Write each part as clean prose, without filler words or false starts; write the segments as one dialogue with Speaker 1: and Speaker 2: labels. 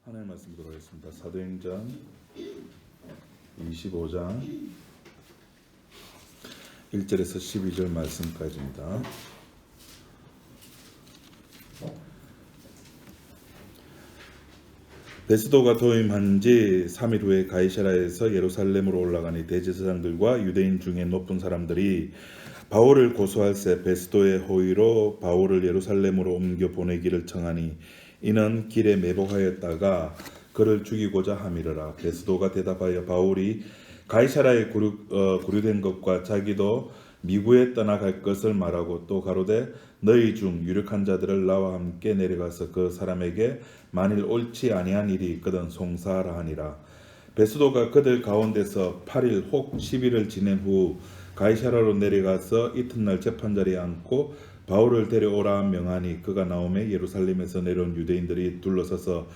Speaker 1: 하나님 말씀 보도록 하겠습니다. 사도행전 25장 1절에서 12절 말씀까지입니다. 베스도가 도임한 지 3일 후에 가이사랴에서 예루살렘으로 올라가니 대제사장들과 유대인 중에 높은 사람들이 바울을 고소할세 베스도의 호의로 바울을 예루살렘으로 옮겨 보내기를 청하니 이는 길에 매복하였다가 그를 죽이고자 함이러라. 베스도가 대답하여 바울이 가이사랴에 구류된 것과 자기도 미국에 떠나갈 것을 말하고 또 가로되 너희 중 유력한 자들을 나와 함께 내려가서 그 사람에게 만일 옳지 아니한 일이 있거든 송사하라 하니라. 베스도가 그들 가운데서 8일 혹 10일을 지낸 후 가이사랴로 내려가서 이튿날 재판자리에 앉고 바울을 데려오라 명하니 그가 나오매 예루살렘에서 내려온 유대인들이 둘러서서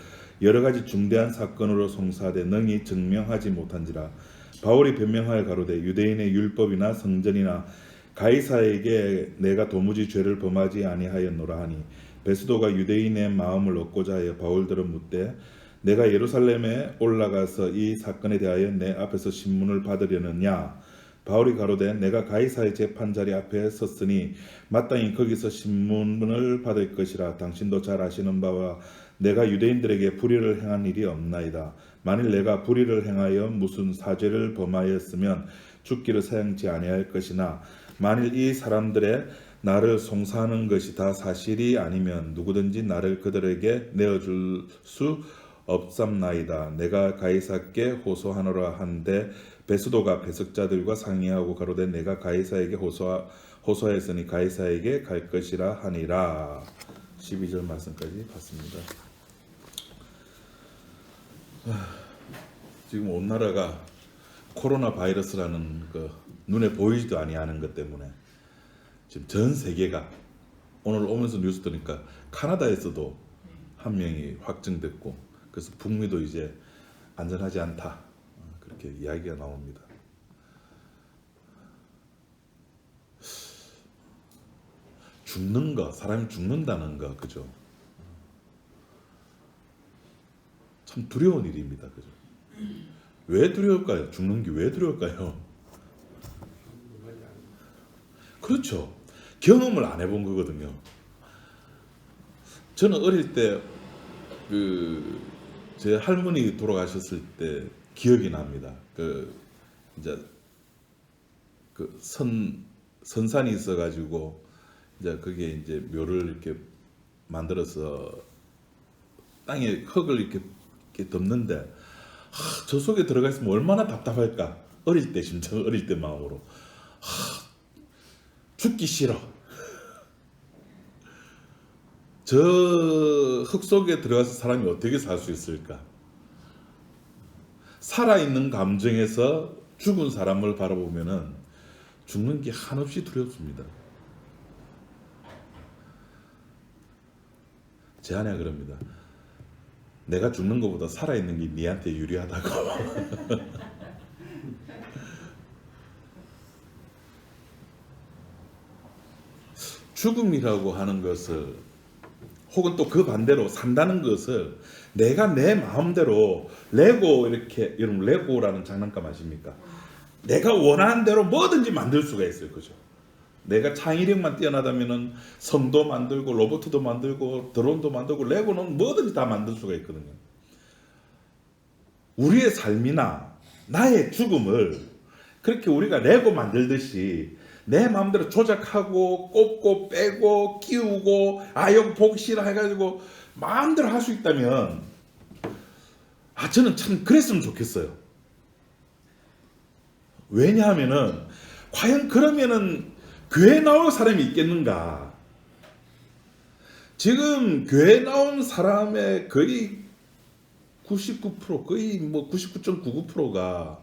Speaker 1: 여러 가지 중대한 사건으로 송사하되 능히 증명하지 못한지라. 바울이 변명하여 가로되 유대인의 율법이나 성전이나 가이사에게 내가 도무지 죄를 범하지 아니하였노라 하니 베스도가 유대인의 마음을 얻고자 하여 바울들을 묻되 내가 예루살렘에 올라가서 이 사건에 대하여 내 앞에서 신문을 받으려느냐. 바울이 가로되 내가 가이사의 재판자리 앞에 섰으니 마땅히 거기서 신문을 받을 것이라. 당신도 잘 아시는 바와 내가 유대인들에게 불의를 행한 일이 없나이다. 만일 내가 불의를 행하여 무슨 사죄를 범하였으면 죽기를 사양치 아니할 것이나 만일 이 사람들의 나를 송사하는 것이 다 사실이 아니면 누구든지 나를 그들에게 내어줄 수 없삼나이다. 내가 가이사께 호소하노라 한데 베스도가 배석자들과 상의하고 가로되 내가 가이사에게 호소하였으니 가이사에게 갈 것이라 하니라. 12절 말씀까지 봤습니다. 지금 온 나라가 코로나 바이러스라는 그 눈에 보이지도 아니하는 것 때문에 지금 전 세계가 오늘 오면서 뉴스 들으니까 카나다에서도 한 명이 확정됐고 그래서 북미도 이제 안전하지 않다 그렇게 이야기가 나옵니다. 죽는 거, 사람이 죽는다는 거, 그죠? 참 두려운 일입니다, 그죠? 왜 두려울까요? 죽는 게 왜 두려울까요? 그렇죠. 경험을 안 해본 거거든요. 저는 어릴 때 제 할머니 돌아가셨을 때 기억이 납니다. 이제 선산이 있어가지고 이제 거기에 이제 묘를 이렇게 만들어서 땅에 흙을 이렇게 덮는데 저 속에 들어가 있으면 얼마나 답답할까. 어릴 때 심정 어릴 때 마음으로 죽기 싫어. 저 흙 속에 들어가서 사람이 어떻게 살 수 있을까? 살아있는 감정에서 죽은 사람을 바라보면은 죽는 게 한없이 두렵습니다. 제 아내가 그럽니다. 내가 죽는 것보다 살아있는 게 니한테 유리하다고. 죽음이라고 하는 것을 혹은 또 그 반대로 산다는 것을 내가 내 마음대로 레고 이렇게 여러분 레고라는 장난감 아십니까? 내가 원하는 대로 뭐든지 만들 수가 있어요. 그죠? 내가 창의력만 뛰어나다면은 섬도 만들고 로봇도 만들고 드론도 만들고 레고는 뭐든지 다 만들 수가 있거든요. 우리의 삶이나 나의 죽음을 그렇게 우리가 레고 만들듯이 내 마음대로 조작하고 꼽고 빼고 끼우고 아역 복실 해가지고 마음대로 할 수 있다면 저는 참 그랬으면 좋겠어요. 왜냐하면은 과연 그러면은 교회 나올 사람이 있겠는가? 지금 교회 나온 사람의 거의 99% 거의 99.99%가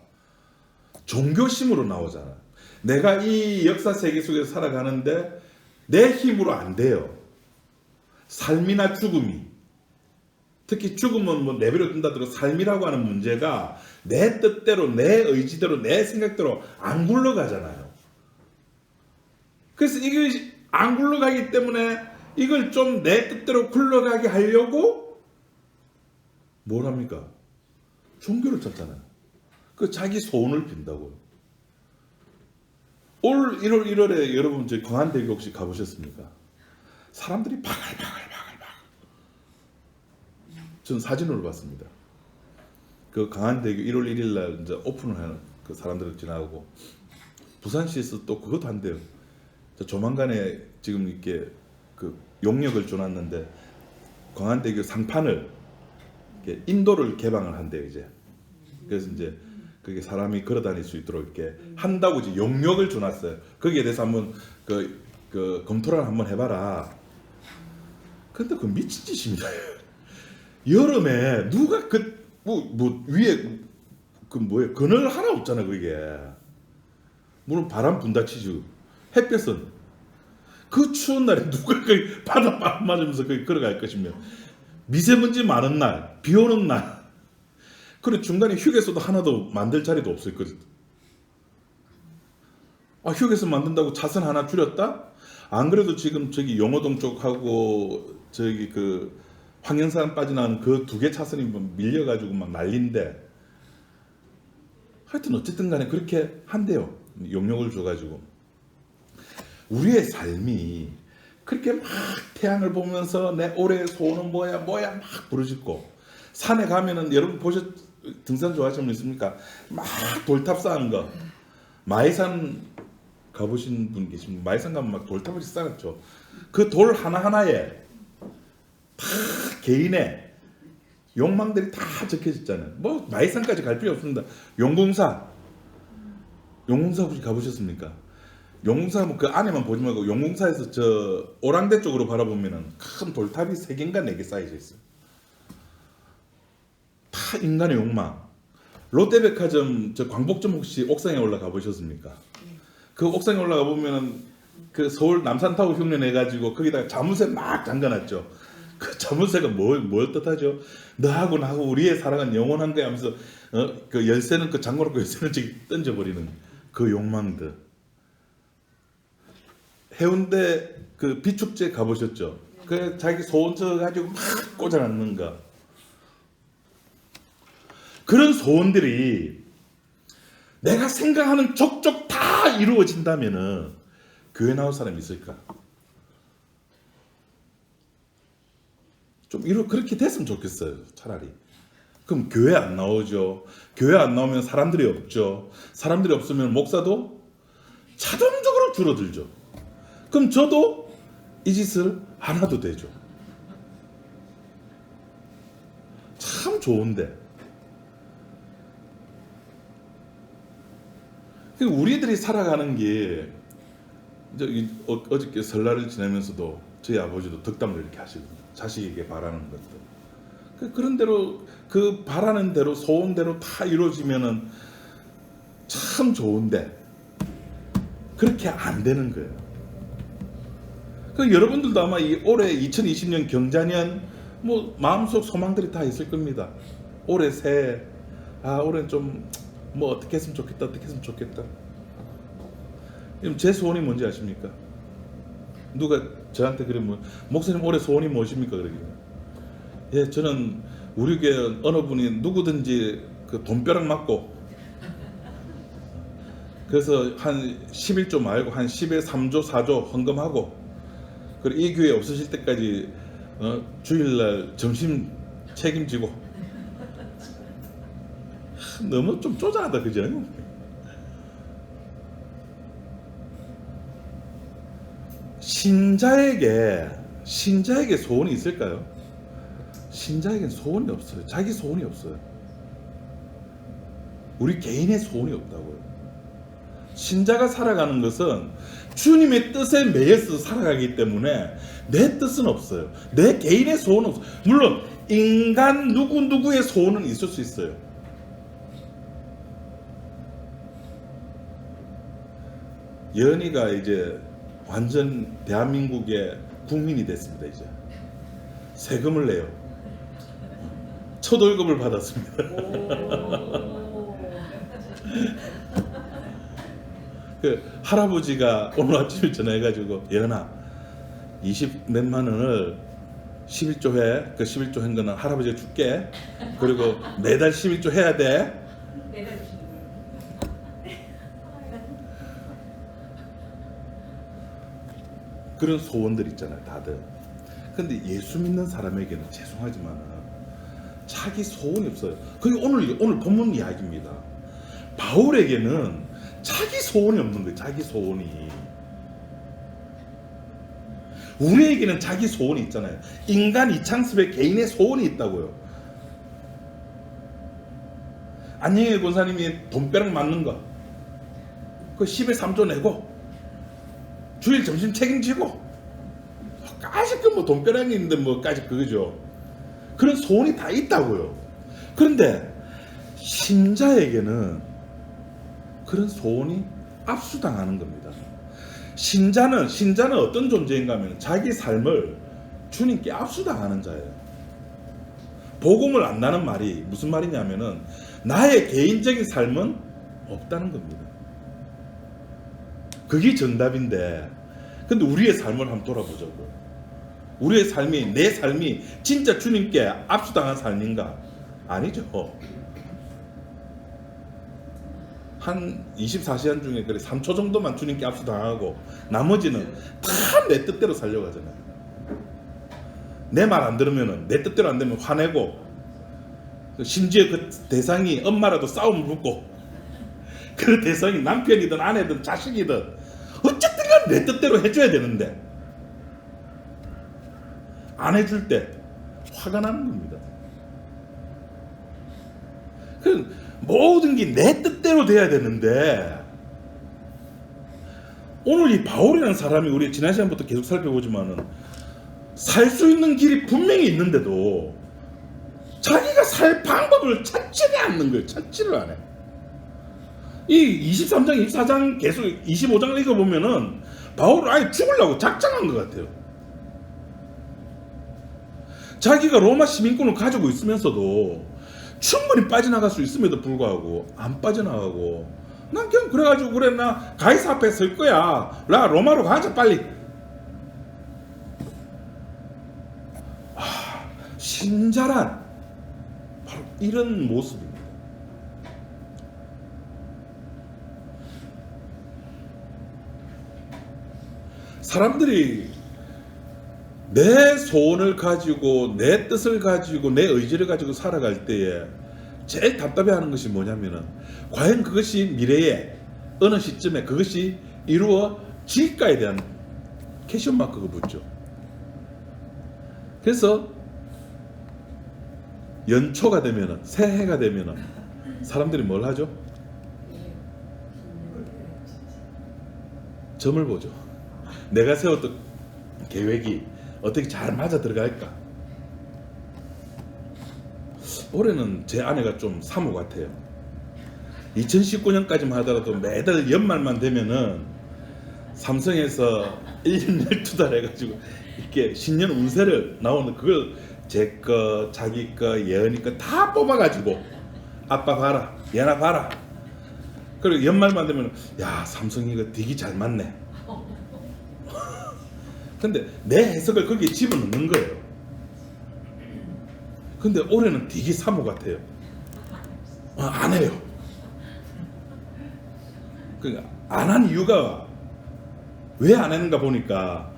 Speaker 1: 종교심으로 나오잖아. 내가 이 역사 세계 속에서 살아가는데 내 힘으로 안 돼요. 삶이나 죽음이 특히 죽음은 내버려 둔다더라도 삶이라고 하는 문제가 내 뜻대로 내 의지대로 내 생각대로 안 굴러가잖아요. 그래서 이게 안 굴러가기 때문에 이걸 좀 내 뜻대로 굴러가게 하려고 뭘 합니까? 종교를 찾잖아요. 그 자기 소원을 빈다고요. 올 1월 1월에 여러분 저 광안대교 혹시 가보셨습니까? 사람들이 바글바글바글바글. 전 사진으로 봤습니다. 그 강안대교 1월 1일 날 이제 오픈을 하는 그 사람들 지나가고 부산시에서 또 그것도 한대요. 조만간에 지금 이렇게 그 용역을 줘놨는데 광안대교 상판을 이렇게 인도를 개방을 한대요 이제. 그래서 이제 그게 사람이 걸어다닐 수 있도록 이렇게 한다고 이제 용역을 줘놨어요. 거기에 대해서 한번 그 검토를 한번 해봐라. 근데 그 미친 짓입니다. 여름에 누가 뭐 위에 그 뭐예요? 그늘 하나 없잖아 그게. 물론 바람 분다 치죠. 햇볕은 그 추운 날에 누가 그 바다 바람 맞으면서 거기 걸어갈 것이며 미세먼지 많은 날, 비 오는 날. 그리고 중간에 휴게소도 하나도 만들 자리도 없을 거거든. 아 휴게소 만든다고 차선 하나 줄였다? 안 그래도 지금 저기 용호동 쪽하고 저기 그 황영산 빠져나오는 그 2개 차선이 밀려가지고 막 난리인데 하여튼 어쨌든 간에 그렇게 한대요. 용역을 줘가지고. 우리의 삶이 그렇게 막 태양을 보면서 내 올해의 소원은 뭐야 막 부르짖고 산에 가면은 여러분 등산 좋아하시는 분 있습니까? 막 돌탑 쌓은 거. 마이산 가보신 분 계십니까? 마이산 가면 막 돌탑을 쌓았죠. 그 돌 하나하나에 다 개인의 욕망들이 다 적혀졌잖아요. 뭐 마이산까지 갈 필요 없습니다. 용궁사 혹시 가보셨습니까? 용궁사 뭐 그 안에만 보지 말고 용궁사에서 저 오랑대 쪽으로 바라보면은 큰 돌탑이 3개인가 4개 쌓여져 있어요. 다 인간의 욕망. 롯데백화점 저 광복점 혹시 옥상에 올라가 보셨습니까? 그 옥상에 올라가 보면은 그 서울 남산타워 흉내 가지고 거기다가 자물쇠 막 잠가놨죠. 그 자물쇠가 뭘 뜻하죠? 너하고 나하고 우리의 사랑은 영원한 거야 하면서 그 열쇠는 그 잠궈놓고 열쇠는 저기 던져버리는 그 욕망들. 해운대 그 비축제 가보셨죠? 그 자기 소원 적어가지고 막 꽂아놨는 거. 그런 소원들이 내가 생각하는 족족 다 이루어진다면은 교회 나올 사람이 있을까? 좀 그렇게 됐으면 좋겠어요. 차라리. 그럼 교회 안 나오죠. 교회 안 나오면 사람들이 없죠. 사람들이 없으면 목사도 자동적으로 줄어들죠. 그럼 저도 이 짓을 안 해도 되죠. 참 좋은데. 우리들이 살아가는 게 어저께 설날을 지내면서도 저희 아버지도 덕담을 이렇게 하시거든요. 자식에게 바라는 것들. 그런 대로 그 바라는 대로 소원대로 다 이루어지면은 참 좋은데 그렇게 안 되는 거예요. 여러분들도 아마 올해 2020년 경자년 뭐 마음속 소망들이 다 있을 겁니다. 올해 새해 올해는 좀 뭐 어떻게 했으면 좋겠다. 제 소원이 뭔지 아십니까? 누가 저한테 그러면 목사님 올해 소원이 무엇입니까? 그러길래 예 저는 우리 교회 어느 분이 누구든지 그 돈벼락 맞고 그래서 한 11조 말고 한 10에 3조 4조 헌금하고 그리고 이 교회 없으실 때까지 주일날 점심 책임지고 너무 좀 쪼잔하다 그죠? 신자에게 소원이 있을까요? 신자에게는 소원이 없어요. 자기 소원이 없어요. 우리 개인의 소원이 없다고요. 신자가 살아가는 것은 주님의 뜻에 매여서 살아가기 때문에 내 뜻은 없어요. 내 개인의 소원은 없어요. 물론 인간 누구의 소원은 있을 수 있어요. 연희가 이제 완전 대한민국의 국민이 됐습니다. 이제 세금을 내요. 첫 월급을 받았습니다. 그 할아버지가 오늘 아침에 전화해가지고 연아 20몇만 원을 11조 해. 그 11조 한 거는 할아버지가 줄게. 그리고 매달 11조 해야 돼. 그런 소원들 있잖아요, 다들. 근데 예수 믿는 사람에게는 죄송하지만 자기 소원이 없어요. 그게 오늘 본문 이야기입니다. 바울에게는 자기 소원이 없는 거예요. 자기 소원이. 우리에게는 자기 소원이 있잖아요. 인간 이창섭의 개인의 소원이 있다고요. 안녕의 권사님이 돈벼락 맞는 거, 그 10에 3조 내고 주일 점심 책임지고 까짓 그 뭐 돈벼락이 있는데 뭐까짓 그거죠. 그런 소원이 다 있다고요. 그런데 신자에게는 그런 소원이 압수당하는 겁니다. 신자는 어떤 존재인가 하면 자기 삶을 주님께 압수당하는 자예요. 복음을 안다는 말이 무슨 말이냐면은 나의 개인적인 삶은 없다는 겁니다. 그게 정답인데, 근데 우리의 삶을 한번 돌아보자고요. 우리의 삶이, 내 삶이 진짜 주님께 압수당한 삶인가? 아니죠. 한 24시간 중에 그래 3초 정도만 주님께 압수당하고 나머지는 다 내 뜻대로 살려고 하잖아요. 내 말 안 들으면 내 뜻대로 안 되면 화내고, 심지어 그 대상이 엄마라도 싸움을 붙고, 그 대상이 남편이든 아내든 자식이든 어쨌든 간 내 뜻대로 해줘야 되는데 안 해줄 때 화가 나는 겁니다. 그 모든 게 내 뜻대로 돼야 되는데, 오늘 이 바울이라는 사람이 우리 지난 시간부터 계속 살펴보지만은 살 수 있는 길이 분명히 있는데도 자기가 살 방법을 찾지를 않는 거예요. 찾지를 안 해. 이 23장, 24장 계속 25장을 읽어보면은 바울은 아예 죽으려고 작정한 것 같아요. 자기가 로마 시민권을 가지고 있으면서도 충분히 빠져나갈 수 있음에도 불구하고 안 빠져나가고, 난 그냥 그래가지고 그래 나 가이사 앞에 설 거야. 나 로마로 가자 빨리. 신자란 바로 이런 모습입니다. 사람들이 내 소원을 가지고 내 뜻을 가지고 내 의지를 가지고 살아갈 때에 제일 답답해하는 것이 뭐냐면은 과연 그것이 미래에 어느 시점에 그것이 이루어질까에 대한 퀘스천 마크가 붙죠. 그래서 연초가 되면은, 새해가 되면은 사람들이 뭘 하죠? 점을 보죠. 내가 세웠던 계획이 어떻게 잘 맞아 들어갈까? 올해는 제 아내가 좀 사모 같아요. 2019년까지만 하더라도 매달 연말만 되면은 삼성에서 1년 12달 해가지고 이렇게 신년 운세를 나오는 그걸 제 거, 자기 거, 예언이 거 다 뽑아가지고 아빠 봐라, 얘나 봐라. 그리고 연말만 되면 야, 삼성이 이거 되게 잘 맞네. 근데 내 해석을 거기에 집어넣는 거예요. 근데 올해는 되게 사모 같아요. 안 해요. 그러니까 안 한 이유가 왜 안 하는가 보니까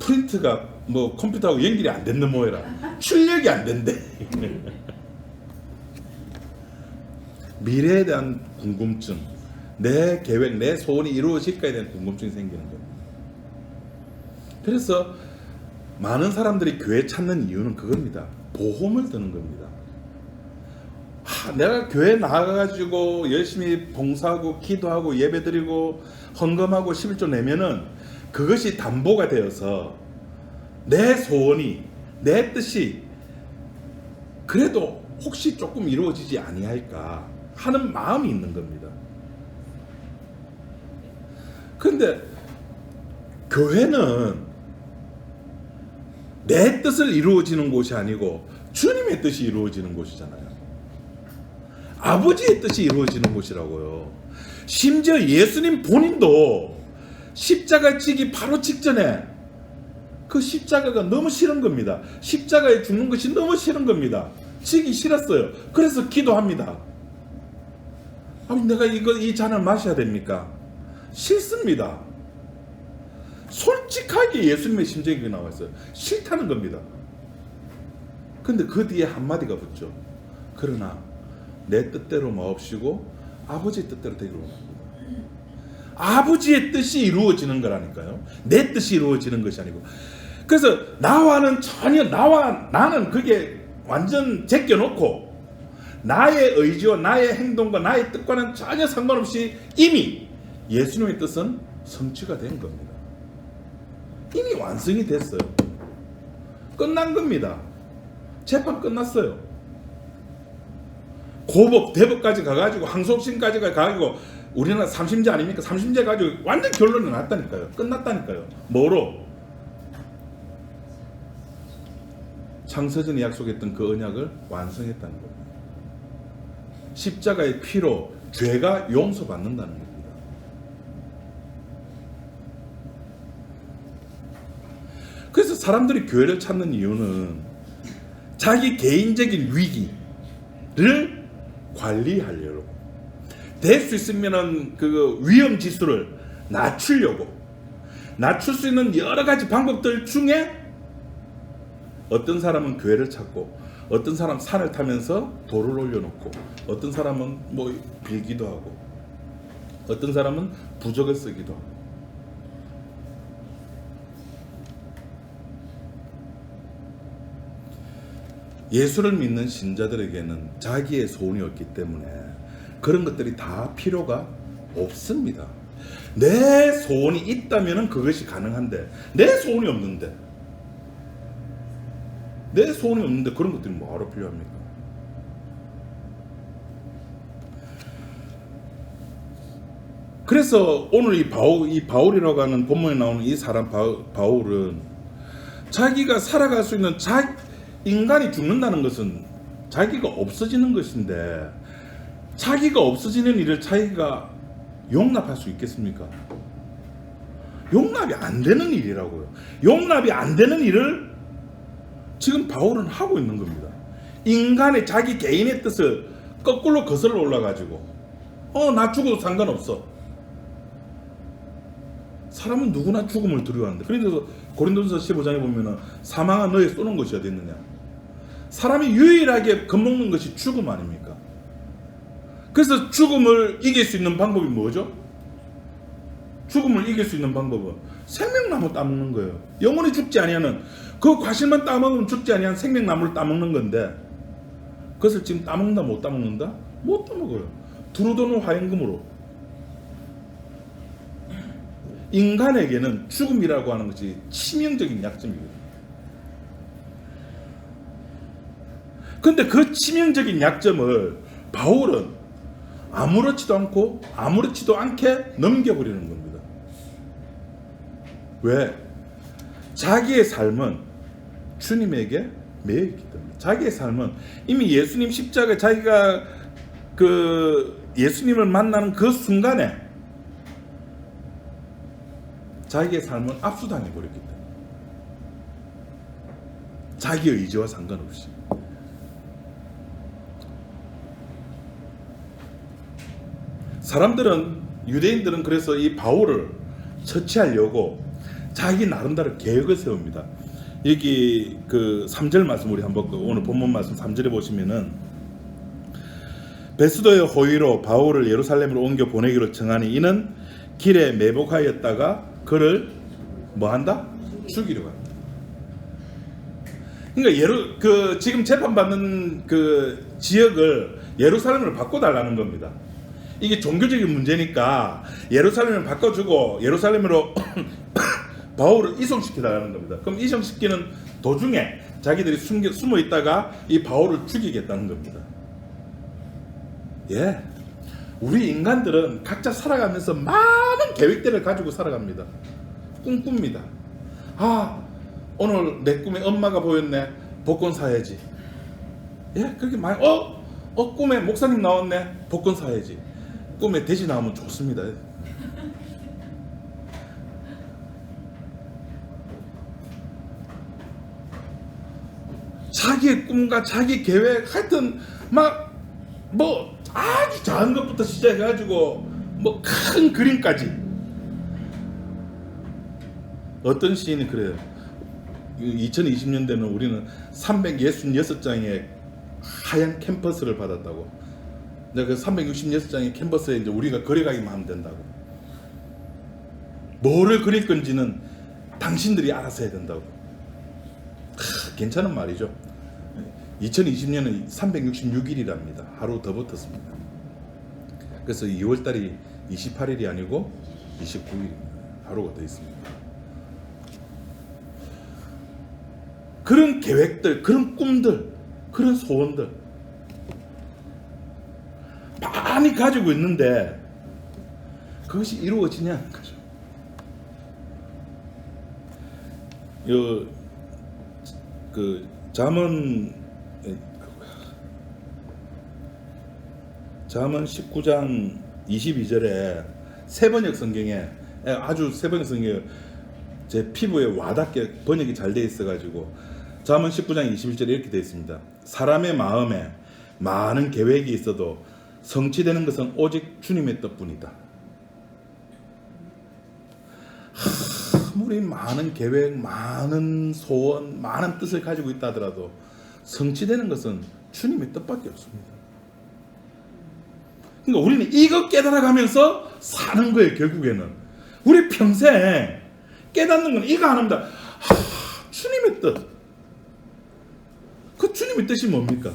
Speaker 1: 프린트가 뭐 컴퓨터하고 연결이 안 됐는 뭐해라. 출력이 안 된대. 미래에 대한 궁금증, 내 계획, 내 소원이 이루어질까에 대한 궁금증이 생기는 겁니다. 그래서 많은 사람들이 교회 찾는 이유는 그겁니다. 보험을 드는 겁니다. 내가 교회 나가가지고 열심히 봉사하고 기도하고 예배드리고 헌금하고 11조 내면은 그것이 담보가 되어서 내 소원이, 내 뜻이 그래도 혹시 조금 이루어지지 아니할까 하는 마음이 있는 겁니다. 그런데 교회는 내 뜻을 이루어지는 곳이 아니고 주님의 뜻이 이루어지는 곳이잖아요. 아버지의 뜻이 이루어지는 곳이라고요. 심지어 예수님 본인도 십자가 지기 바로 직전에 그 십자가가 너무 싫은 겁니다. 십자가에 죽는 것이 너무 싫은 겁니다. 지기 싫었어요. 그래서 기도합니다. 아니, 내가 이 잔을 마셔야 됩니까? 싫습니다. 솔직하게 예수님의 심정이 나와 있어요. 싫다는 겁니다. 근데 그 뒤에 한마디가 붙죠. 그러나 내 뜻대로 마옵시고 아버지의 뜻대로 되기를 원합니다. 아버지의 뜻이 이루어지는 거라니까요. 내 뜻이 이루어지는 것이 아니고. 그래서 나와는 전혀 나는 그게 완전 제껴놓고 나의 의지와 나의 행동과 나의 뜻과는 전혀 상관없이 이미 예수님의 뜻은 성취가 된 겁니다. 이미 완성이 됐어요. 끝난 겁니다. 재판 끝났어요. 고법, 대법까지 가가지고 항소심까지 가가지고 우리나라 3심제 아닙니까? 3심제 가지고 완전 결론이 났다니까요. 끝났다니까요. 뭐로? 창세전에 약속했던 그 언약을 완성했다는 겁니다. 십자가의 피로 죄가 용서받는다는 겁니다. 그래서 사람들이 교회를 찾는 이유는 자기 개인적인 위기를 관리하려고, 될 수 있으면은 그 위험 지수를 낮추려고, 낮출 수 있는 여러 가지 방법들 중에 어떤 사람은 교회를 찾고, 어떤 사람 산을 타면서 돌을 올려놓고, 어떤 사람은 뭐 빌기도 하고, 어떤 사람은 부적을 쓰기도 하고. 예수를 믿는 신자들에게는 자기의 소원이 없기 때문에 그런 것들이 다 필요가 없습니다. 내 소원이 있다면 그것이 가능한데, 내 소원이 없는데 그런 것들이 뭐하러 필요합니까? 그래서 오늘 이 바울이라고 하는 본문에 나오는 이 사람 바울은 자기가 살아갈 수 있는 인간이 죽는다는 것은 자기가 없어지는 것인데, 자기가 없어지는 일을 자기가 용납할 수 있겠습니까? 용납이 안 되는 일이라고요. 용납이 안 되는 일을 지금 바울은 하고 있는 겁니다. 인간의 자기 개인의 뜻을 거꾸로 거슬러 올라가지고 나 죽어도 상관없어. 사람은 누구나 죽음을 두려워하는데, 그래서 고린도전서 15장에 보면은 사망아 너의 쏘는 것이 어디 있느냐. 사람이 유일하게 겁먹는 것이 죽음 아닙니까? 그래서 죽음을 이길 수 있는 방법이 뭐죠? 죽음을 이길 수 있는 방법은 생명나무 따먹는 거예요. 영원히 죽지 아니하는, 그 과실만 따먹으면 죽지 아니한 생명나무를 따먹는 건데, 그것을 지금 따먹는다 못 따먹는다? 못 따먹어요. 두루 도는 화임금으로. 인간에게는 죽음이라고 하는 것이 치명적인 약점이거든요. 근데 그 치명적인 약점을 바울은 아무렇지도 않고 아무렇지도 않게 넘겨버리는 겁니다. 왜? 자기의 삶은 주님에게 매여있기 때문에. 자기의 삶은 이미 예수님 십자가에 자기가 예수님을 만나는 그 순간에 자기의 삶은 압수당해 버렸기 때문에. 자기 의지와 상관없이. 유대인들은 그래서 이 바울을 처치하려고 자기 나름대로 계획을 세웁니다. 여기 3절 말씀 우리 한번 오늘 본문 말씀 3절에 보시면은, 베스도의 호의로 바울을 예루살렘으로 옮겨 보내기로 청하니 이는 길에 매복하였다가 그를 뭐한다? 죽이려고 합니다. 그러니까 지금 재판받는 그 지역을 예루살렘으로 바꿔달라는 겁니다. 이게 종교적인 문제니까 예루살렘을 바꿔주고 예루살렘으로 바울을 이송시켜달라는 겁니다. 그럼 이송시키는 도중에 자기들이 숨어 있다가 이 바울을 죽이겠다는 겁니다. 예, 우리 인간들은 각자 살아가면서 많은 계획들을 가지고 살아갑니다. 꿈꿉니다. 오늘 내 꿈에 엄마가 보였네. 복권 사야지. 예, 그렇게 많이. 꿈에 목사님 나왔네. 복권 사야지. 꿈에 돼지 나오면 좋습니다. 꿈과 자기 계획, 하여튼 막 뭐 아주 작은 것부터 시작해가지고 뭐 큰 그림까지. 어떤 시인이 그래요. 2020년대는 우리는 366장의 하얀 캔버스를 받았다고. 내가 그 366장의 캔버스에 이제 우리가 그려가기만 하면 된다고. 뭐를 그릴 건지는 당신들이 알아서 해야 된다고. 괜찮은 말이죠. 2020년은 366일이랍니다. 하루 더 붙었습니다. 그래서 2월달이 28일이 아니고 29일입니다. 하루가 더 있습니다. 그런 계획들, 그런 꿈들, 그런 소원들 많이 가지고 있는데 그것이 이루어지냐는 거죠. 잠언 19장 22절에 세번역 성경에 아주 세번역 성경에 제 피부에 와닿게 번역이 잘 되어 있어가지고 잠언 19장 21절에 이렇게 되어 있습니다. 사람의 마음에 많은 계획이 있어도 성취되는 것은 오직 주님의 뜻뿐이다. 아무리 많은 계획, 많은 소원, 많은 뜻을 가지고 있다 하더라도 성취되는 것은 주님의 뜻밖에 없습니다. 그러니까 우리는 이거 깨달아가면서 사는 거예요. 결국에는 우리 평생 깨닫는 건 이거 하나입니다. 주님의 뜻. 그 주님의 뜻이 뭡니까?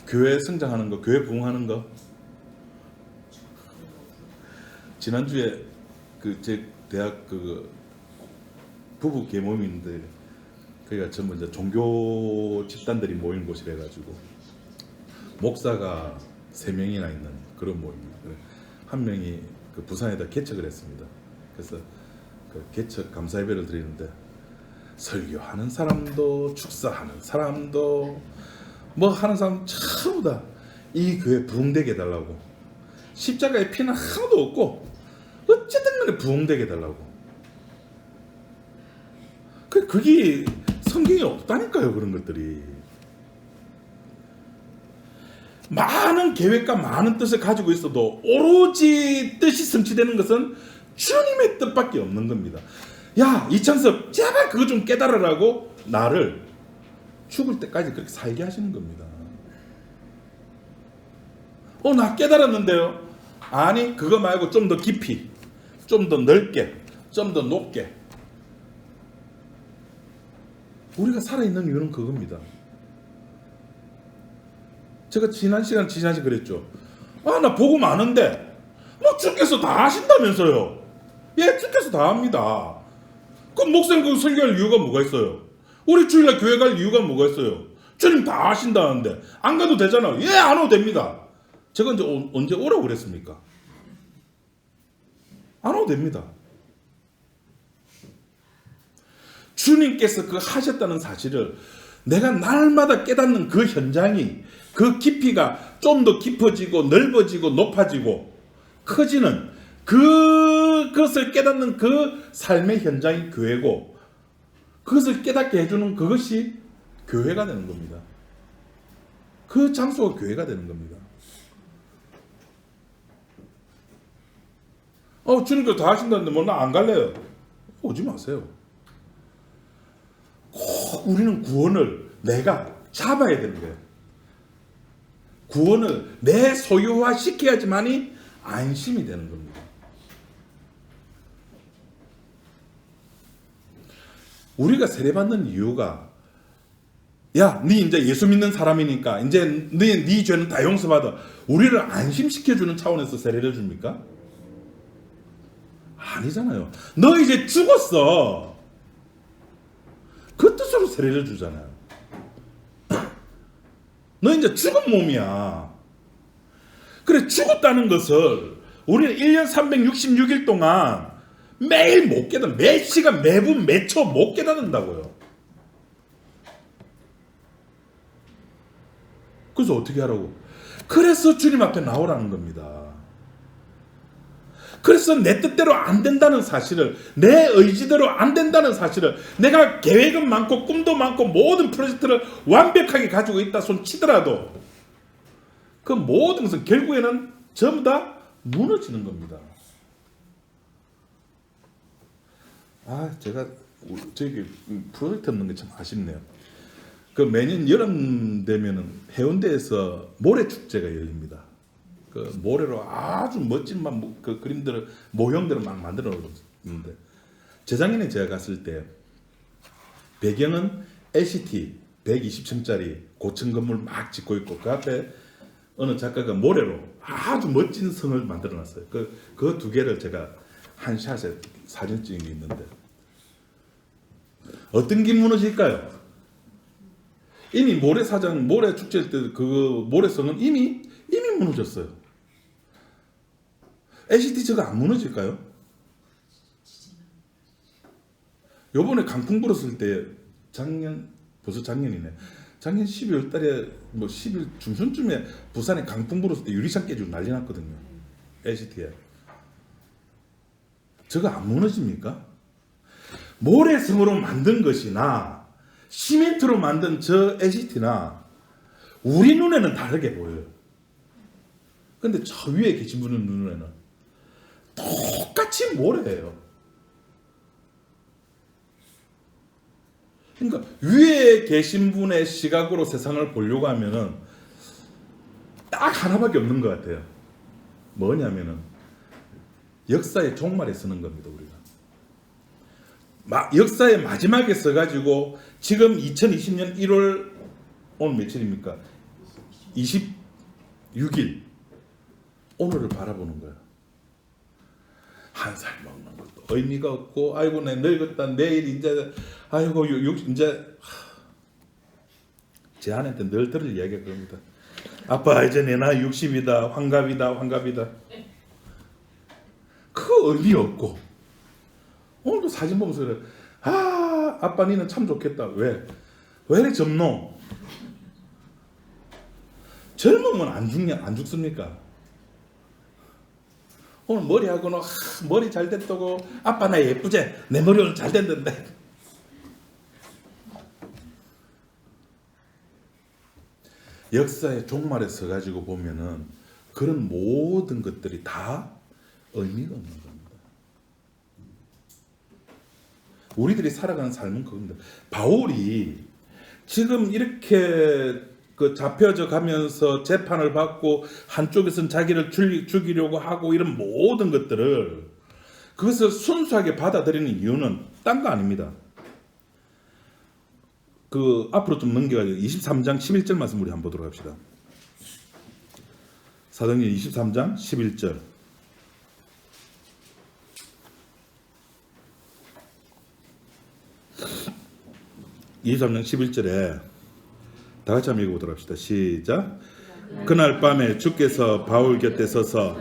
Speaker 1: 교회 성장하는 거, 교회 부흥하는 거. 지난주에 제 대학 부부 계모임이 있는데 거기가 전부 이제 종교 집단들이 모인 곳이라 가지고 목사가 3명이나 있는 그런 모임입니다. 한 명이 부산에다 개척을 했습니다. 그래서 그 개척 감사 예배를 드리는데 설교하는 사람도 축사하는 사람도 뭐 하는 사람 전부 다 이 교회 부흥되게 해달라고, 십자가에 피는 하나도 없고 어쨌든 간에 부흥되게 해달라고. 그게 성경에 없다니까요. 그런 것들이 많은 계획과 많은 뜻을 가지고 있어도 오로지 뜻이 성취되는 것은 주님의 뜻밖에 없는 겁니다. 야, 이창섭 제발 그거 좀 깨달으라고 나를 죽을 때까지 그렇게 살게 하시는 겁니다. 나 깨달았는데요. 아니, 그거 말고 좀 더 깊이, 좀 더 넓게, 좀 더 높게. 우리가 살아있는 이유는 그겁니다. 제가 지난 시간 그랬죠. 나 복음 아는데 뭐 주께서 다 하신다면서요. 예, 주께서 다 합니다. 그럼 목사님 그 설교할 이유가 뭐가 있어요? 우리 주일날 교회 갈 이유가 뭐가 있어요? 주님 다 하신다는데 안 가도 되잖아요. 예, 안 와도 됩니다. 제가 언제 오라고 그랬습니까? 안 와도 됩니다. 주님께서 그 하셨다는 사실을 내가 날마다 깨닫는 그 현장이, 그 깊이가 좀 더 깊어지고 넓어지고 높아지고 커지는 그것을 깨닫는 그 삶의 현장이 교회고, 그것을 깨닫게 해주는 그것이 교회가 되는 겁니다. 그 장소가 교회가 되는 겁니다. 주님께서 다 하신다는데 뭐 나 안 갈래요. 오지 마세요. 꼭 우리는 구원을 내가 잡아야 되는 거예요. 구원을 내 소유화 시켜야지만이 안심이 되는 겁니다. 우리가 세례받는 이유가, 야, 네 이제 예수 믿는 사람이니까 이제 네 죄는 다 용서받아, 우리를 안심시켜주는 차원에서 세례를 줍니까? 아니잖아요. 너 이제 죽었어. 그 뜻으로 세례를 주잖아요. 너 이제 죽은 몸이야. 그래, 죽었다는 것을 우리는 1년 366일 동안 매일 못 깨닫는, 매 시간 매분 매초 못 깨닫는다고요. 그래서 어떻게 하라고? 그래서 주님 앞에 나오라는 겁니다. 그래서 내 뜻대로 안 된다는 사실을, 내 의지대로 안 된다는 사실을, 내가 계획은 많고 꿈도 많고 모든 프로젝트를 완벽하게 가지고 있다 손 치더라도 그 모든 것은 결국에는 전부 다 무너지는 겁니다. 제가 저기 프로젝트 없는 게 참 아쉽네요. 그 매년 여름 되면은 해운대에서 모래 축제가 열립니다. 그 모래로 아주 멋진 그 그림들을 모형들을 막 만들어 놓는데, 재작년에 제가 갔을 때 배경은 LCT 120층짜리 고층 건물 막 짓고 있고 그 앞에 어느 작가가 모래로 아주 멋진 성을 만들어 놨어요. 그 두 개를 제가 한 샷에 사진 찍은 게 있는데, 어떤 게 무너질까요? 이미 모래사장, 모래 축제일 때 그 모래성은 이미 무너졌어요. LCT 저거 안 무너질까요? 요번에 강풍 불었을 때 벌써 작년이네. 작년 12월 달에 10일 중순쯤에 부산에 강풍 불었을 때 유리창 깨지고 난리 났거든요. LCT에. 저거 안 무너집니까? 모래성으로 만든 것이나 시멘트로 만든 저 LCT나 우리 눈에는 다르게 보여요. 근데 저 위에 계신 분의 눈에는 똑같이 모래예요. 그러니까 위에 계신 분의 시각으로 세상을 보려고 하면은 딱 하나밖에 없는 것 같아요. 뭐냐면은 역사의 종말에 쓰는 겁니다. 우리가 역사의 마지막에 써가지고 지금 2020년 1월 오늘 며칠입니까? 26일 오늘을 바라보는 거예요. 한 살 먹는 것도 의미가 없고, 아이고 내 늙었다, 내일 이제 아이고 이제 제 아내한테 늘 들을 이야기가 그럽니다. 아빠 이제 내 나이 60이다, 환갑이다. 그 의미 없고, 오늘도 사진 보면서 그래. 아빠 니는 참 좋겠다. 왜 이렇게 젊노? 젊으면 안 죽습니까? 오늘 머리하고는 머리 잘 됐다고, 아빠 나 예쁘지? 내 머리 오늘 잘 됐는데. 역사의 종말에 서가지고 보면은 그런 모든 것들이 다 의미가 없는 겁니다. 우리들이 살아가는 삶은 그겁니다. 바울이 지금 이렇게 잡혀져 가면서 재판을 받고 한쪽에서는 자기를 죽이려고 하고 이런 모든 것들을, 그것을 순수하게 받아들이는 이유는 딴 거 아닙니다. 앞으로 좀 넘겨가지고 23장 11절 말씀 우리 한번 보도록 합시다. 사도행전 23장 11절. (23장 11절에) 다 같이 한번 읽어보도록 합시다. 시작. 그날 밤에 주께서 바울 곁에 서서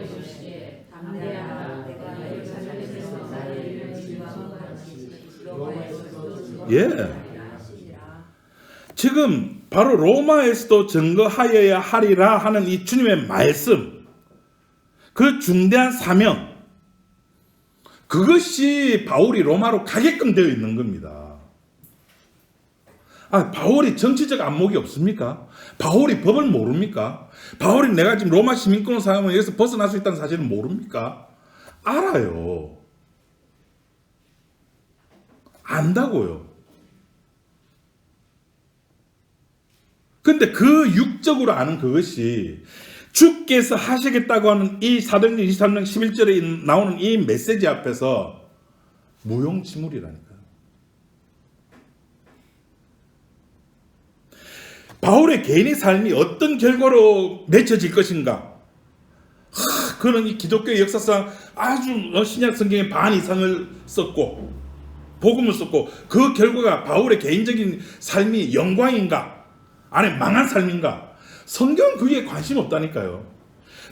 Speaker 1: 지금 바로 로마에서도 증거하여야 하리라 하는 이 주님의 말씀, 그 중대한 사명, 그것이 바울이 로마로 가게끔 되어 있는 겁니다. 바울이 정치적 안목이 없습니까? 바울이 법을 모릅니까? 바울이 내가 지금 로마 시민권을 사용하면 여기서 벗어날 수 있다는 사실을 모릅니까? 알아요. 안다고요. 근데 그 육적으로 아는 그것이 주께서 하시겠다고 하는 이 사도행전 23장 11절에 나오는 이 메시지 앞에서 무용지물이라니까요. 바울의 개인의 삶이 어떤 결과로 맺혀질 것인가? 그는 이 기독교의 역사상 아주 신약 성경의 반 이상을 썼고 복음을 썼고, 그 결과가 바울의 개인적인 삶이 영광인가? 아니 망한 삶인가? 성경은 그게 관심 없다니까요.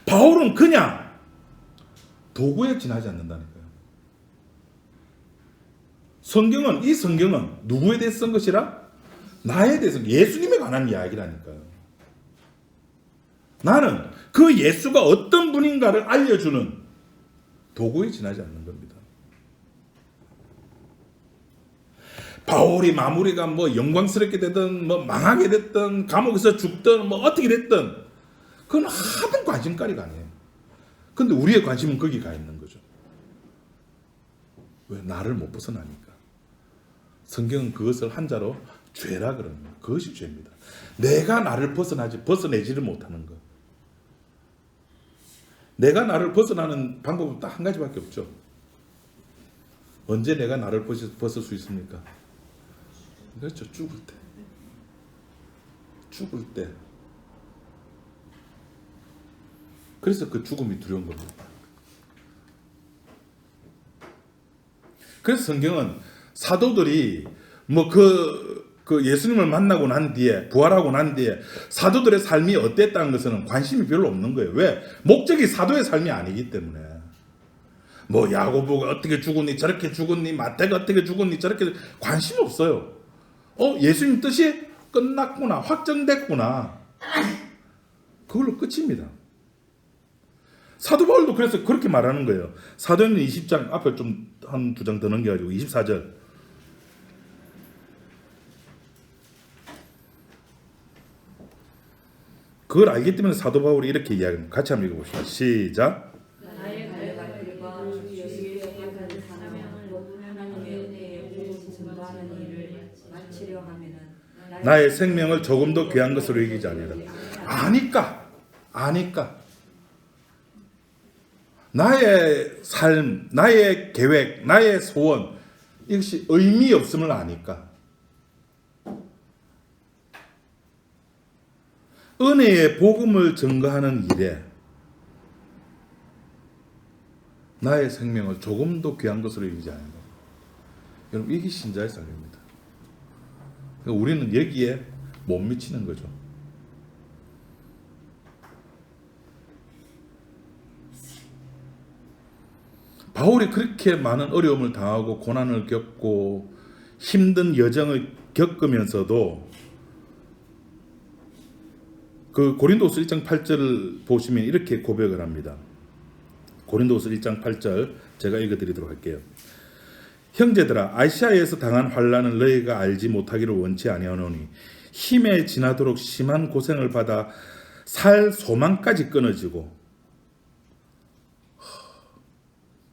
Speaker 1: 바울은 그냥 도구에 지나지 않는다니까요. 이 성경은 누구에 대해서 쓴 것이라? 나에 대해서, 예수님에 관한 이야기라니까요. 나는 그 예수가 어떤 분인가를 알려주는 도구에 지나지 않는 겁니다. 바울이 마무리가 뭐 영광스럽게 되든 뭐 망하게 됐든 감옥에서 죽든 뭐 어떻게 됐든 그건 하등 관심거리가 아니에요. 근데 우리의 관심은 거기 가 있는 거죠. 왜? 나를 못 벗어나니까. 성경은 그것을 한자로 죄라 그럽니다. 그것이 죄입니다. 내가 나를 벗어내지를 못하는 것. 내가 나를 벗어나는 방법은 딱 한 가지밖에 없죠. 언제 내가 나를 벗을 수 있습니까? 그렇죠. 죽을 때. 죽을 때. 그래서 그 죽음이 두려운 겁니다. 그래서 성경은 사도들이 뭐 그 예수님을 만나고 난 뒤에 부활하고 난 뒤에 사도들의 삶이 어땠다는 것은 관심이 별로 없는 거예요. 왜? 목적이 사도의 삶이 아니기 때문에. 뭐 야고보가 어떻게 죽었니 저렇게 죽었니 마태가 어떻게 죽었니 저렇게 관심 없어요. 예수님 뜻이 끝났구나 확정됐구나. 그걸로 끝입니다. 사도 바울도 그래서 그렇게 말하는 거예요. 사도행전 20장 앞에 좀 한 두 장 더 넘겨가지고 24절. 그걸 알기 때문에 사도 바울이 이렇게 이야기합니다. 같이 한번 읽어봅시다. 시작.
Speaker 2: 나의 발길과 주의 약한 사명을 하나님의 은혜에 복음 전도하는 일을 마치려 하면은
Speaker 1: 나의 생명을 조금도 귀한 것으로 여기지 아니라. 아니까. 나의 삶, 나의 계획, 나의 소원 이것이 의미 없음을 아니까. 은혜의 복음을 증거하는 일에 나의 생명을 조금도 귀한 것으로 여기지 않는다. 여러분 이게 신자의 삶입니다. 우리는 여기에 못 미치는 거죠. 바울이 그렇게 많은 어려움을 당하고 고난을 겪고 힘든 여정을 겪으면서도 그 고린도서 1장 8절을 보시면 이렇게 고백을 합니다. 고린도서 1장 8절 제가 읽어드리도록 할게요. 형제들아 아시아에서 당한 환난을 너희가 알지 못하기를 원치 아니하노니 힘에 지나도록 심한 고생을 받아 살 소망까지 끊어지고.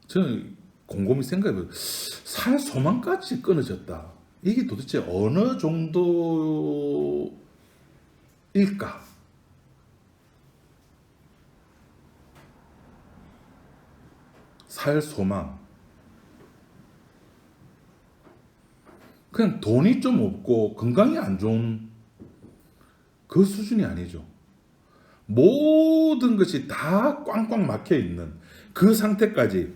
Speaker 1: 저는 곰곰이 생각해봐요. 살 소망까지 끊어졌다. 이게 도대체 어느 정도일까? 살 소망. 그냥 돈이 좀 없고 건강이 안 좋은 그 수준이 아니죠. 모든 것이 다 꽝꽝 막혀 있는 그 상태까지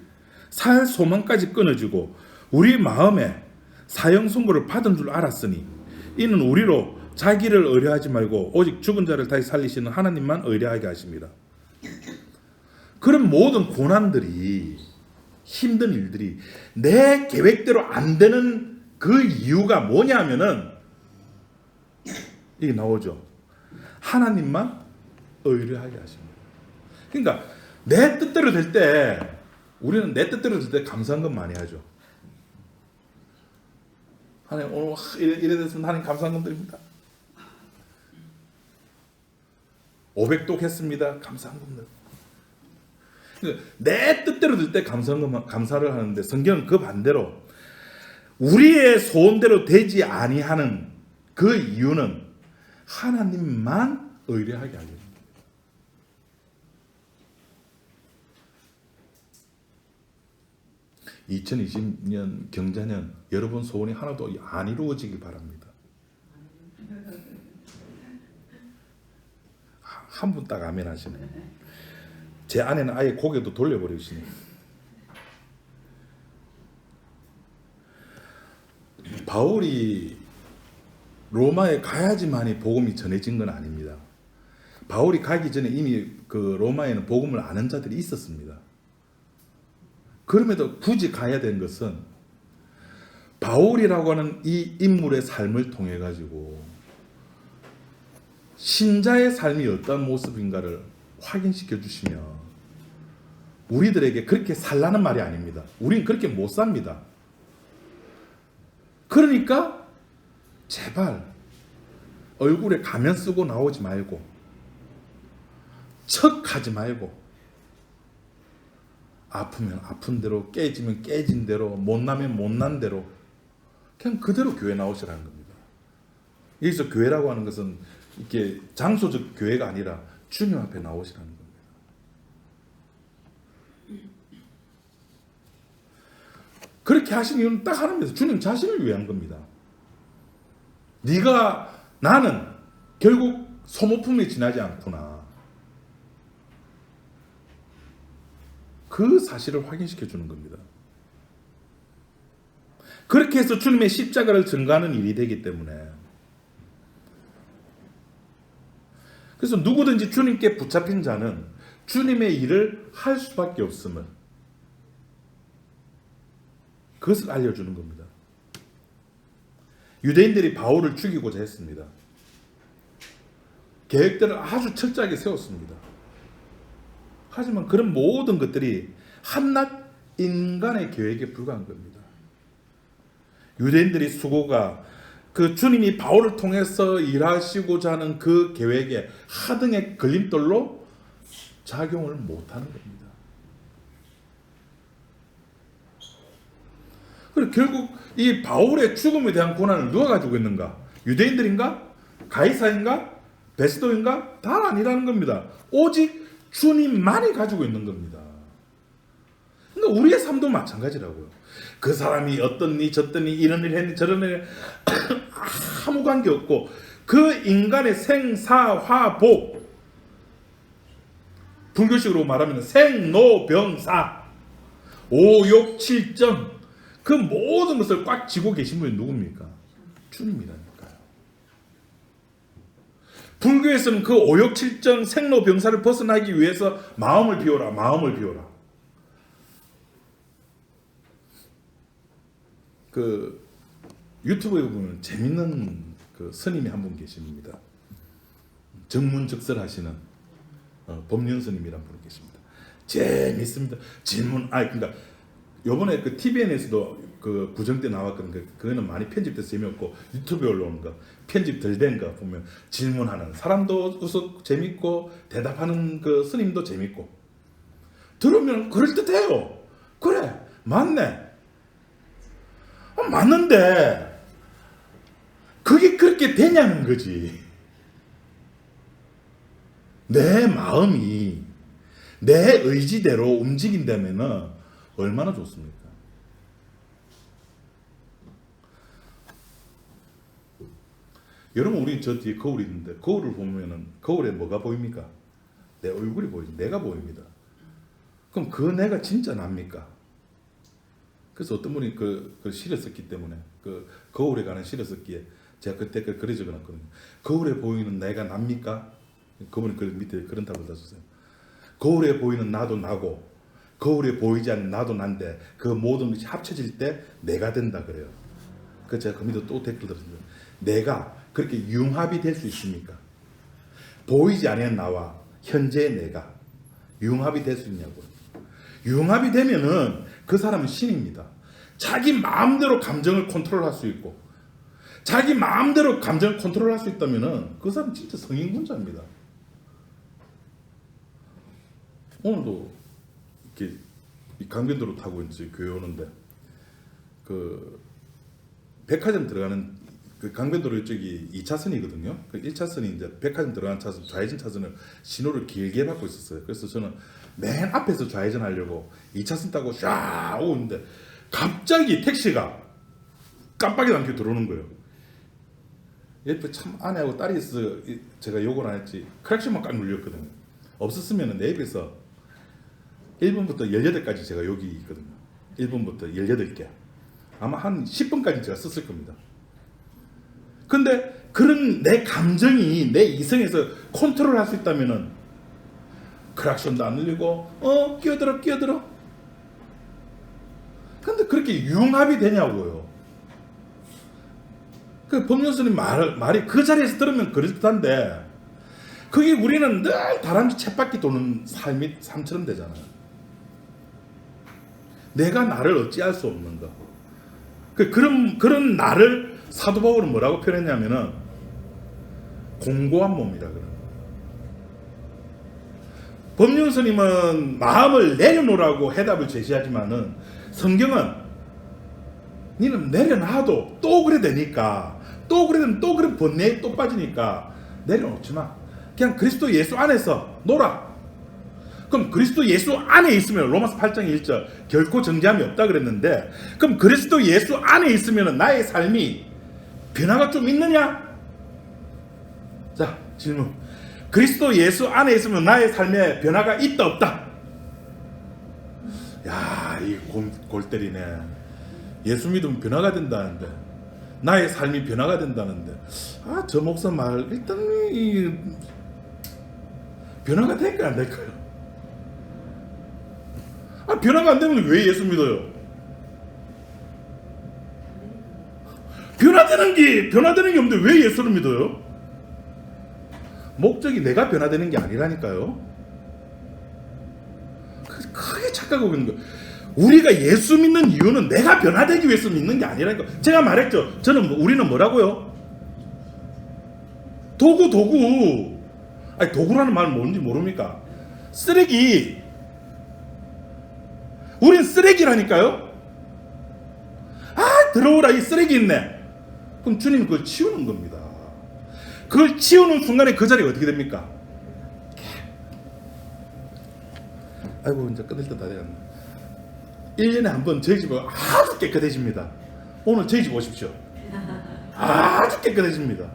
Speaker 1: 살 소망까지 끊어지고 우리 마음에 사형 선고를 받은 줄 알았으니 이는 우리로 자기를 의뢰하지 말고 오직 죽은 자를 다시 살리시는 하나님만 의뢰하게 하십니다. 그런 모든 고난들이 힘든 일들이 내 계획대로 안 되는 그 이유가 뭐냐면은 이게 나오죠. 하나님만 의뢰하게 하십니다. 그러니까 내 뜻대로 될 때 우리는 내 뜻대로 될 때 감사한 건 많이 하죠. 하나님 오늘 이래 됐으면 하나님 감사한 건 드립니다. 500독 했습니다. 감사한 겁니다. 그러니까 내 뜻대로 될 때 감사를 하는데 성경은 그 반대로 우리의 소원대로 되지 아니하는 그 이유는 하나님만 의뢰하게 하려 합니다. 2020년 경자년 여러분 소원이 하나도 안 이루어지기 바랍니다. 한 분 딱 아멘 하시네. 제 아내는 아예 고개도 돌려버리시네. 바울이 로마에 가야지만이 복음이 전해진 건 아닙니다. 바울이 가기 전에 이미 그 로마에는 복음을 아는 자들이 있었습니다. 그럼에도 굳이 가야 된 것은 바울이라고 하는 이 인물의 삶을 통해 가지고 신자의 삶이 어떤 모습인가를 확인시켜 주시면 우리들에게 그렇게 살라는 말이 아닙니다. 우린 그렇게 못 삽니다. 그러니까 제발 얼굴에 가면 쓰고 나오지 말고 척하지 말고 아프면 아픈 대로, 깨지면 깨진 대로, 못나면 못난 대로 그냥 그대로 교회 나오시라는 겁니다. 여기서 교회라고 하는 것은 이렇게 장소적 교회가 아니라 주님 앞에 나오시라는 겁니다. 그렇게 하신 이유는 딱 하나입니다. 주님 자신을 위한 겁니다. 나는 결국 소모품에 지나지 않구나. 그 사실을 확인시켜 주는 겁니다. 그렇게 해서 주님의 십자가를 증거하는 일이 되기 때문에, 그래서 누구든지 주님께 붙잡힌 자는 주님의 일을 할 수밖에 없음을, 그것을 알려주는 겁니다. 유대인들이 바울을 죽이고자 했습니다. 계획들을 아주 철저하게 세웠습니다. 하지만 그런 모든 것들이 한낱 인간의 계획에 불과한 겁니다. 유대인들이 수고가 그 주님이 바울을 통해서 일하시고자 하는 그 계획에 하등의 걸림돌로 작용을 못하는 겁니다. 그리고 결국 이 바울의 죽음에 대한 고난을 누가 가지고 있는가? 유대인들인가? 가이사인가? 베스도인가? 다 아니라는 겁니다. 오직 주님만이 가지고 있는 겁니다. 그러니까 우리의 삶도 마찬가지라고요. 그 사람이 어떻니 저떻니 이런 일 했니 저런 일 아무 관계 없고, 그 인간의 생사화복, 불교식으로 말하면 생로병사, 오욕칠정, 그 모든 것을 꽉 쥐고 계신 분이 누굽니까? 주님이라니까요. 불교에서는 그 오욕칠정 생로병사를 벗어나기 위해서 마음을 비워라, 마음을 비워라. 그 유튜브에 보면 재밌는 그 스님이 한 분 계십니다. 정문적설하시는 법륜 스님이란 분이 계십니다. 재밌습니다. 질문, 그러니까 요번에 그 TVN에서도 그 구정 때 나왔거든요. 그거는 많이 편집돼서 재미없고 유튜브에 올라오는 거, 편집 덜 된 거 보면 질문하는 사람도 재밌고 대답하는 그 스님도 재밌고, 들으면 그럴듯해요. 그래, 맞네. 맞는데 그게 그렇게 되냐는 거지. 내 마음이 내 의지대로 움직인다면 얼마나 좋습니까? 여러분, 우리 저 뒤에 거울이 있는데 거울을 보면은 거울에 뭐가 보입니까? 내 얼굴이 보이죠. 내가 보입니다. 그럼 그 내가 진짜 납니까? 그래서 어떤 분이 그 시를 썼기 때문에, 그 거울에 관한 시를 썼기에 제가 그때 글을 적어놨거든요. 거울에 보이는 내가 납니까? 그분이 그 밑에 그런 답을 다셨어요. 거울에 보이는 나도 나고 거울에 보이지 않는 나도 난데 그 모든 것이 합쳐질 때 내가 된다 그래요. 그래서 제가 그 밑에 또 댓글 들었습니다. 내가 그렇게 융합이 될 수 있습니까? 보이지 않는 나와 현재의 내가 융합이 될 수 있냐고요. 융합이 되면은 그 사람은 신입니다. 자기 마음대로 감정을 컨트롤할 수 있고, 자기 마음대로 감정을 컨트롤할 수 있다면은 그 사람은 진짜 성인군자입니다. 오늘도 이렇게 강변도로 타고 이제 교회 오는데, 그 백화점 들어가는 그 강변도로 이쪽이 2차선이거든요. 그 1차선이 이제 백화점 들어가는 차선, 좌회전 차선을 신호를 길게 받고 있었어요. 그래서 저는 맨 앞에서 좌회전 하려고 2차선 타고 쫙 오는데 갑자기 택시가 깜빡이 남게 들어오는 거예요. 옆에 참 아내하고 딸이 있어서 제가 욕을 안 했지 크랙션만 꽉 눌렸거든요. 없었으면 내 옆에서 1번부터 18까지 제가 여기 있거든요. 1번부터 18개. 아마 한 10번까지 제가 썼을 겁니다. 근데 그런 내 감정이 내 이성에서 컨트롤할 수 있다면은 크락션도 안 눌리고 끼어들어. 근데 그렇게 융합이 되냐고요. 그 법륜스님 말이 그 자리에서 들으면 그럴듯한데, 그게 우리는 늘 다람쥐 쳇바퀴 도는 삶처럼 되잖아요. 내가 나를 어찌할 수 없는가. 그런 나를 사도 바울은 뭐라고 표현했냐면은 공고한 몸이라 그래요. 법륜 스님은 마음을 내려놓으라고 해답을 제시하지만은 성경은 니는 내려놔도 또 그래 되니까, 또 그래 되면 또 그래 번뇌에 또 빠지니까 내려놓지 마. 그냥 그리스도 예수 안에서 놀아. 그럼 그리스도 예수 안에 있으면 로마서 8장 1절 결코 정죄함이 없다 그랬는데, 그럼 그리스도 예수 안에 있으면 나의 삶이 변화가 좀 있느냐? 자, 질문. 그리스도 예수 안에 있으면 나의 삶에 변화가 있다 없다? 야, 이 골 때리네. 예수 믿으면 변화가 된다는데, 나의 삶이 변화가 된다는데, 아, 저 목사 말 일단 이 변화가 될까요 안 될까요? 아, 변화가 안 되면 왜 예수 믿어요? 변화되는 게 없는데 왜 예수를 믿어요? 목적이 내가 변화되는 게 아니라니까요. 크게 착각하고 있는 거예요. 우리가 예수 믿는 이유는 내가 변화되기 위해서 믿는 게 아니라니까. 제가 말했죠. 우리는 뭐라고요? 도구. 아니, 도구라는 말은 뭔지 모릅니까? 쓰레기. 우린 쓰레기라니까요. 아, 들어오라, 이 쓰레기 있네. 그럼 주님 그걸 치우는 겁니다. 그걸 치우는 순간에 그 자리가 어떻게 됩니까? 아이고, 이제 끝낼 때 다 되었네. 1년에 한 번 저희 집은 아주 깨끗해집니다. 오늘 저희 집 오십시오. 아주 깨끗해집니다.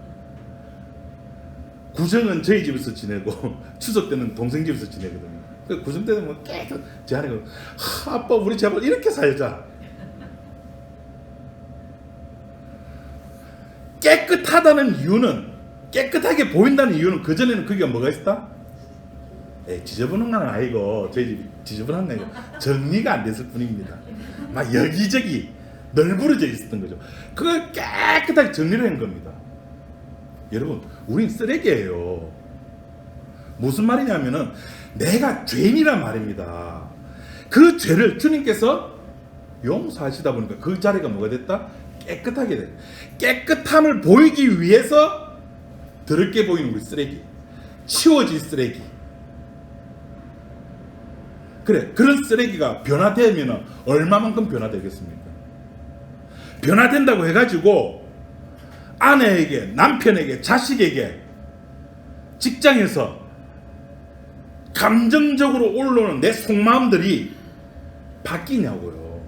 Speaker 1: 구정은 저희 집에서 지내고 추석 때는 동생 집에서 지내거든요. 구정 때는 뭐 깨끗, 제 아내가 아빠 우리 제발 이렇게 살자. 깨끗하다는 이유는, 깨끗하게 보인다는 이유는, 그전에는 그게 뭐가 있었다? 지저분한 건 아니고, 저희 집이 지저분한 건 아니고 정리가 안 됐을 뿐입니다. 막 여기저기 널브러져 있었던 거죠. 그걸 깨끗하게 정리를 한 겁니다. 여러분, 우린 쓰레기예요. 무슨 말이냐면은 내가 죄인이란 말입니다. 그 죄를 주님께서 용서하시다 보니까 그 자리가 뭐가 됐다? 깨끗하게 됐다. 깨끗함을 보이기 위해서 더럽게 보이는 우리 쓰레기, 치워질 쓰레기. 그래, 그런 쓰레기가 변화되면 얼마만큼 변화되겠습니까? 변화된다고 해가지고 아내에게, 남편에게, 자식에게, 직장에서 감정적으로 올라오는 내 속마음들이 바뀌냐고요.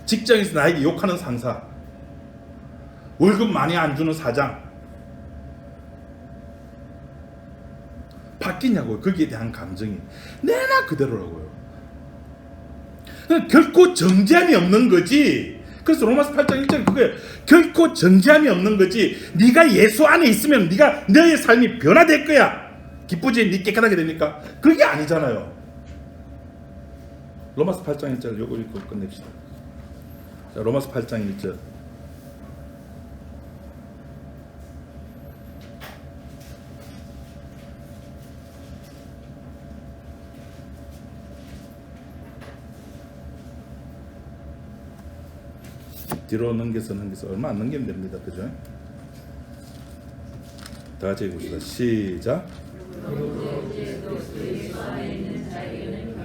Speaker 1: 직장에서 나에게 욕하는 상사, 월급 많이 안 주는 사장, 바뀌냐고요. 거기에 대한 감정이 내나 그대로라고요. 결코 정죄함이 없는 거지. 그래서 로마서 8장 1절 그거예요. 결코 정죄함이 없는 거지. 네가 예수 안에 있으면 네가 너의 삶이 변화될 거야. 기쁘지? 네 깨끗하게 되니까. 그게 아니잖아요. 로마서 8장 1절 요거 읽고 끝냅시다. 자, 로마서 8장 1절. 뒤로 넘겨서 얼마 안 넘기면 됩니다. 그죠? 다 같이 읽읍시다. 시작.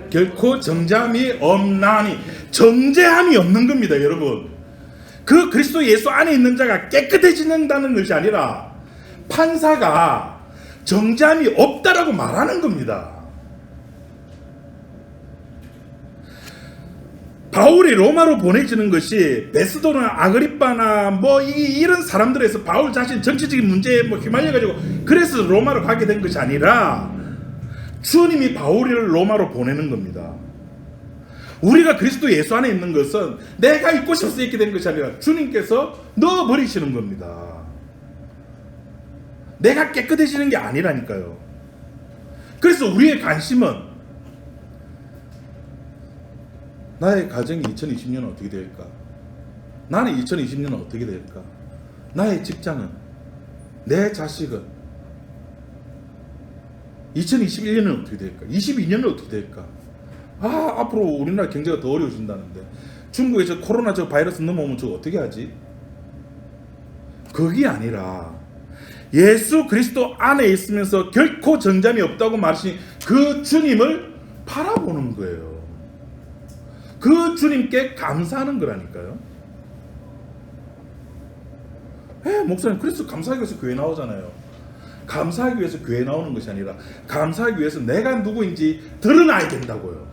Speaker 1: 결코 정죄함이 없나니. 정죄함이 없는 겁니다, 여러분. 그 그리스도 예수 안에 있는 자가 깨끗해지는다는 것이 아니라 판사가 정죄함이 없다라고 말하는 겁니다. 바울이 로마로 보내지는 것이 베스도나 아그리빠나 뭐 이런 사람들에서 바울 자신 정치적인 문제에 뭐 휘말려가지고 그래서 로마로 가게 된 것이 아니라 주님이 바울을 로마로 보내는 겁니다. 우리가 그리스도 예수 안에 있는 것은 내가 있고 싶어서 있게 된 것이 아니라 주님께서 넣어버리시는 겁니다. 내가 깨끗해지는 게 아니라니까요. 그래서 우리의 관심은 나의 가정이 2020년은 어떻게 될까? 나는 2020년은 어떻게 될까? 나의 직장은? 내 자식은? 2021년은 어떻게 될까? 22년은 어떻게 될까? 앞으로 우리나라 경제가 더 어려워진다는데 중국에 저 코로나 저 바이러스 넘어오면 저거 어떻게 하지? 그게 아니라 예수 그리스도 안에 있으면서 결코 정잠이 없다고 말하신 그 주님을 바라보는 거예요. 그 주님께 감사하는 거라니까요. 목사님 그래서 감사하기 위해서 교회 나오잖아요. 감사하기 위해서 교회 나오는 것이 아니라 감사하기 위해서 내가 누구인지 드러나야 된다고요.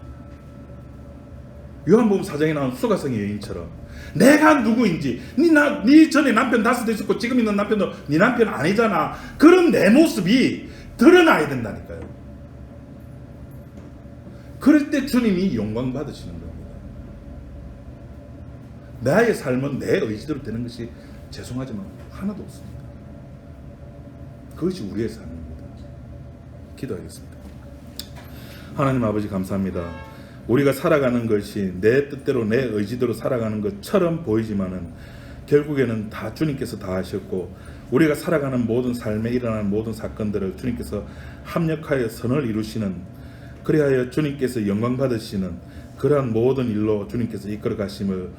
Speaker 1: 요한복음 4장에 나온 수가성의 여인처럼 내가 누구인지 네 전에 남편 5대 있었고 지금 있는 남편도 네 남편 아니잖아. 그런 내 모습이 드러나야 된다니까요. 그럴 때 주님이 영광 받으시는 겁니다. 나의 삶은 내 의지대로 되는 것이 죄송하지만 하나도 없습니다. 그것이 우리의 삶입니다. 기도하겠습니다. 하나님 아버지 감사합니다. 우리가 살아가는 것이 내 뜻대로 내 의지대로 살아가는 것처럼 보이지만은 결국에는 다 주님께서 다 하셨고 우리가 살아가는 모든 삶에 일어나는 모든 사건들을 주님께서 합력하여 선을 이루시는 그리하여 주님께서 영광 받으시는 그러한 모든 일로 주님께서 이끌어 가심을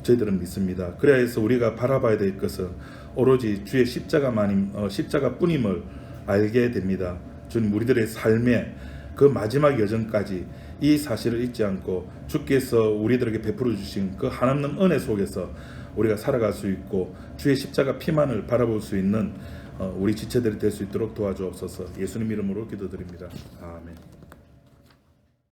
Speaker 1: 저희들은 믿습니다. 그래서 우리가 바라봐야 될 것은 오로지 주의 십자가뿐임을 알게 됩니다. 주님 우리들의 삶의 그 마지막 여정까지 이 사실을 잊지 않고 주께서 우리들에게 베풀어 주신 그 한없는 은혜 속에서 우리가 살아갈 수 있고 주의 십자가 피만을 바라볼 수 있는 우리 지체들이 될 수 있도록 도와주옵소서. 예수님 이름으로 기도드립니다. 아멘.